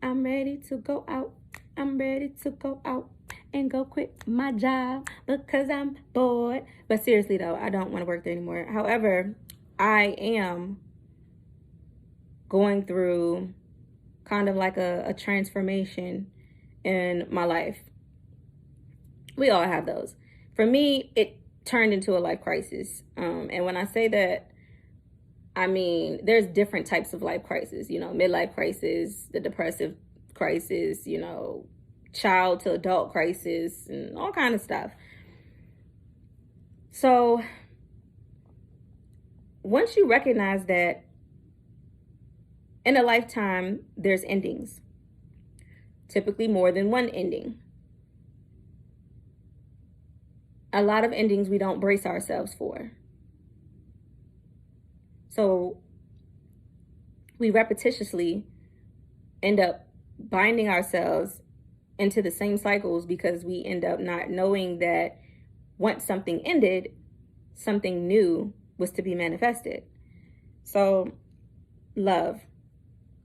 I'm ready to go out. I'm ready to go out and go quit my job because I'm bored. But seriously though, I don't want to work there anymore. However, I am going through kind of like a transformation in my life. We all have those. For me, it turned into a life crisis. And when I say that, I mean, there's different types of life crisis, midlife crisis, the depressive crisis, child to adult crisis, and all kind of stuff. So once you recognize that in a lifetime, there's endings, typically more than one ending. A lot of endings we don't brace ourselves for. So we repetitiously end up binding ourselves into the same cycles because we end up not knowing that once something ended, something new was to be manifested. So love,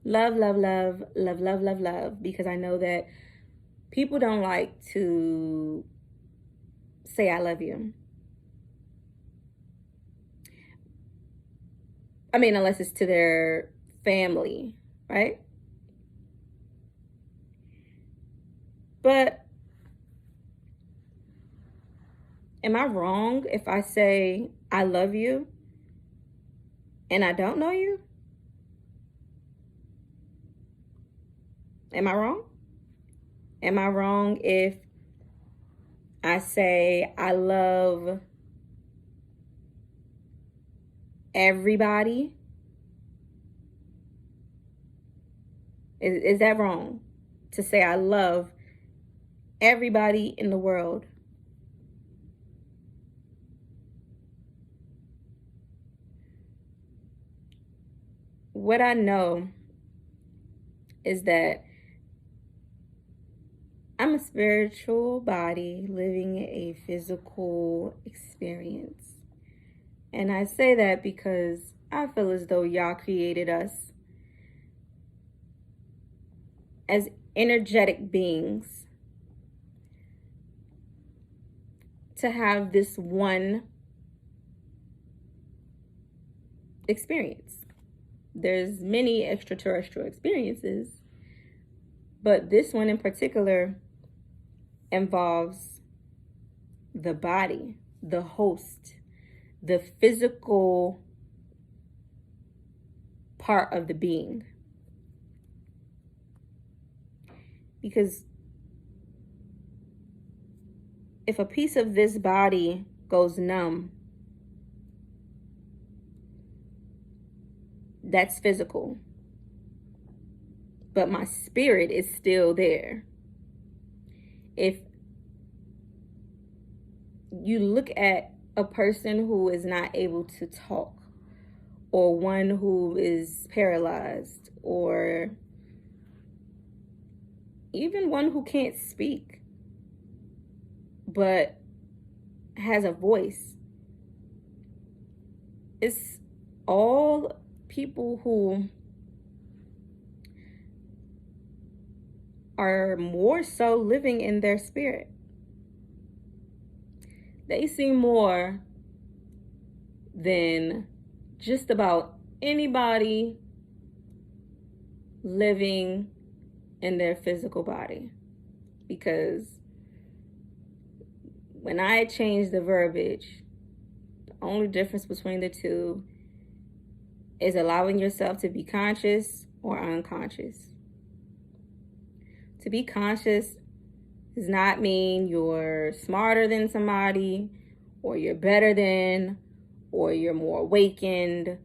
love, love, love, love, love, love, love, because I know that people don't like to say I love you. I mean, unless it's to their family, right? But am I wrong if I say I love you and I don't know you? Am I wrong? Am I wrong if I say I love everybody? Is that wrong to say I love everybody in the world? What I know is that I'm a spiritual body living a physical experience. And I say that because I feel as though y'all created us as energetic beings to have this one experience. There's many extraterrestrial experiences, but this one in particular involves the body, the host, the physical part of the being. Because if a piece of this body goes numb, that's physical. But my spirit is still there. If you look at a person who is not able to talk, or one who is paralyzed, or even one who can't speak but has a voice, it's all people who are more so living in their spirit. They see more than just about anybody living in their physical body. Because when I changed the verbiage, the only difference between the two is allowing yourself to be conscious or unconscious. To be conscious does not mean you're smarter than somebody, or you're better than, or you're more awakened,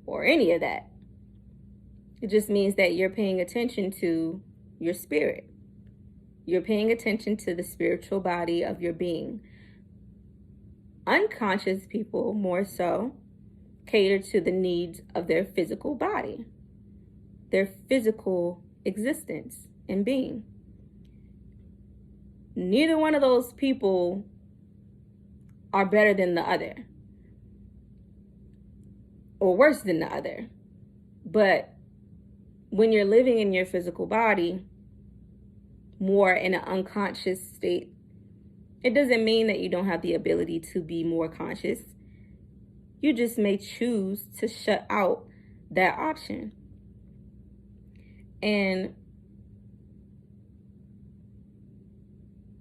or any of that. It just means that you're paying attention to your spirit. You're paying attention to the spiritual body of your being. Unconscious people, more so, cater to the needs of their physical body, their physical existence and being. Neither one of those people are better than the other or worse than the other. But when you're living in your physical body, more in an unconscious state, it doesn't mean that you don't have the ability to be more conscious. You just may choose to shut out that option. And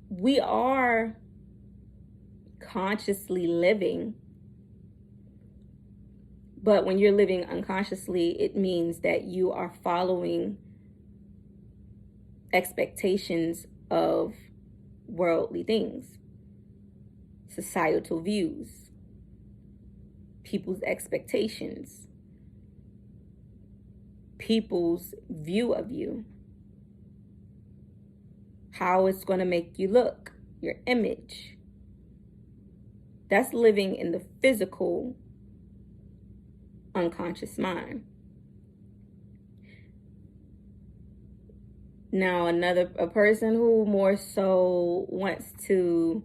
we are consciously living, but when you're living unconsciously, it means that you are following expectations of worldly things, societal views, people's expectations, people's view of you, how it's going to make you look, your image. That's living in the physical unconscious mind. Now, a person who more so wants to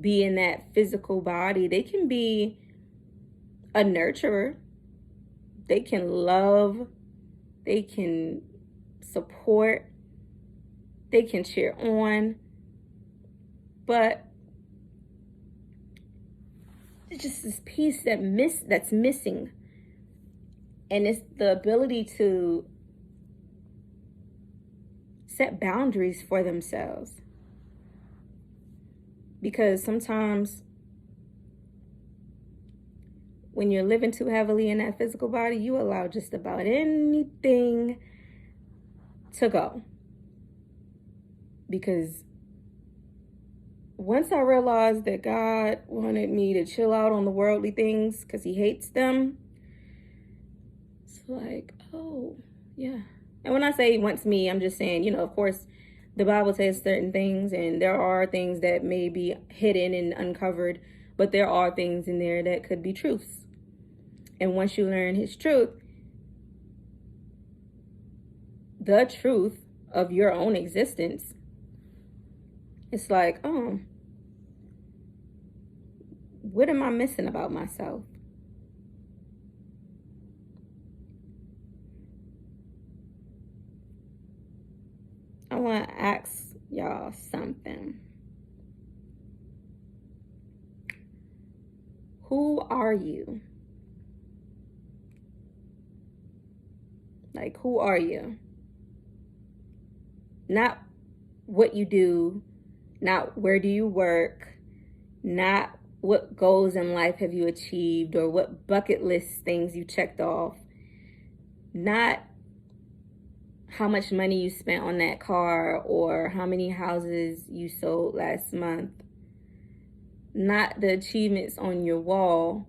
be in that physical body, they can be a nurturer. They can love. They can support. They can cheer on. But it's just this piece that's missing. And it's the ability to set boundaries for themselves. Because sometimes when you're living too heavily in that physical body, you allow just about anything to go. Because once I realized that God wanted me to chill out on the worldly things because he hates them, it's like, oh, yeah. And when I say he wants me, I'm just saying, of course, the Bible says certain things, and there are things that may be hidden and uncovered, but there are things in there that could be truths. And once you learn his truth, the truth of your own existence, it's like, oh, what am I missing about myself? I want to ask y'all something. Who are you? Like, who are you? Not what you do, not where do you work, not what goals in life have you achieved or what bucket list things you checked off, not how much money you spent on that car or how many houses you sold last month, not the achievements on your wall.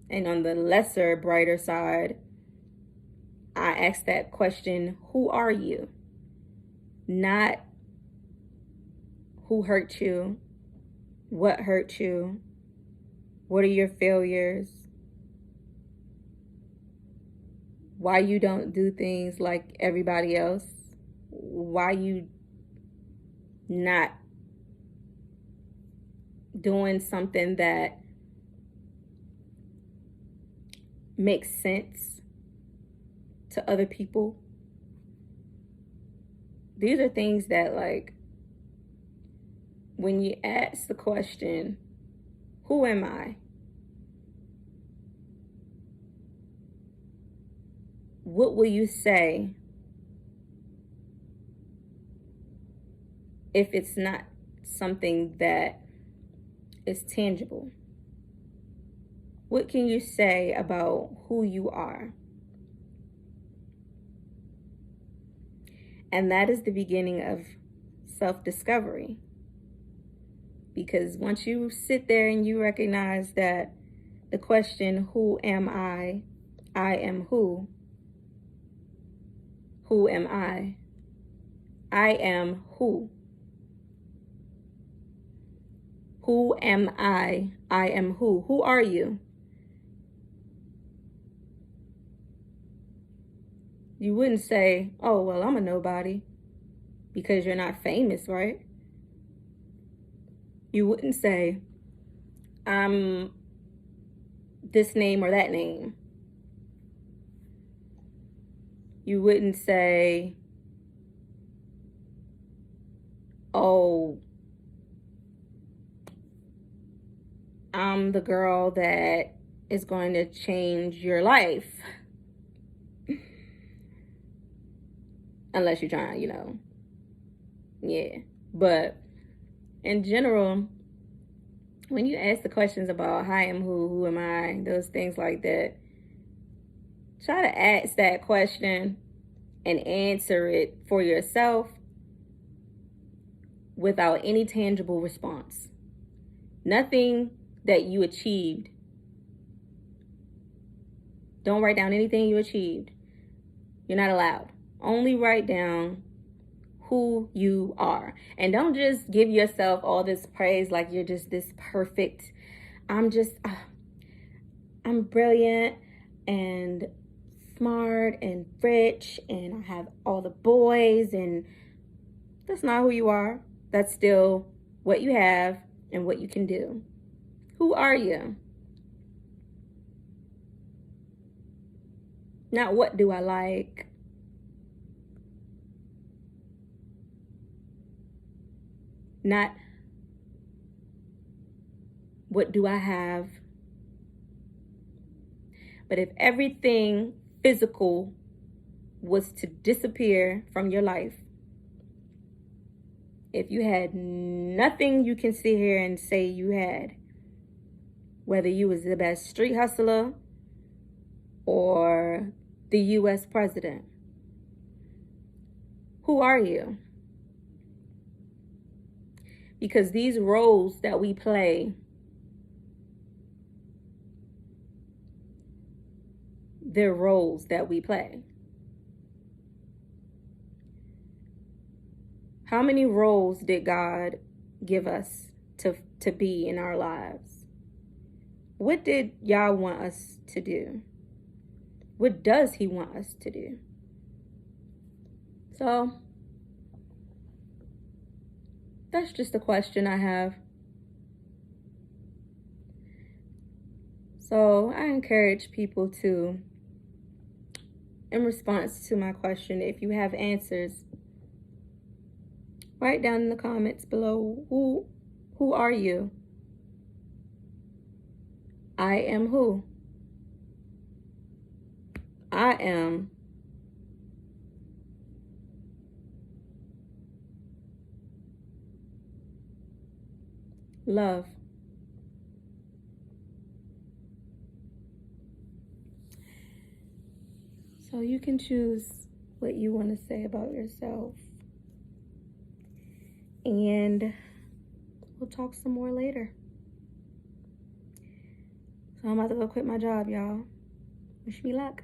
And on the lesser, brighter side, I asked that question, who are you? Not who hurt you, what hurt you, what are your failures, why you don't do things like everybody else, why you not doing something that makes sense to other people. These are things that, like, when you ask the question, who am I? What will you say if it's not something that is tangible? What can you say about who you are? And that is the beginning of self-discovery. Because once you sit there and you recognize that the question, who am I am who. Who am I? I am who. Who am I? I am who. Who are you? You wouldn't say, oh, well, I'm a nobody, because you're not famous, right? You wouldn't say, I'm this name or that name. You wouldn't say, oh, I'm the girl that is going to change your life. Unless you're trying, yeah. But in general, when you ask the questions about I am who am I, those things like that, try to ask that question and answer it for yourself without any tangible response. Nothing that you achieved. Don't write down anything you achieved. You're not allowed. Only write down who you are. And don't just give yourself all this praise like you're just this perfect. I'm brilliant and smart and rich and I have all the boys, and that's not who you are. That's still what you have and what you can do. Who are you? Not what do I like. Not what do I have. But if everything physical was to disappear from your life, if you had nothing you can sit here and say you had, whether you was the best street hustler or the U.S. president, who are you? Because these roles that we play, they're roles that we play. How many roles did God give us to be in our lives? What did Yah want us to do? What does He want us to do? So, that's just a question I have. So, I encourage people to, in response to my question, if you have answers, write down in the comments below, who are you? I am who? I am love. So you can choose what you want to say about yourself. And we'll talk some more later. So I'm about to go quit my job, y'all. Wish me luck.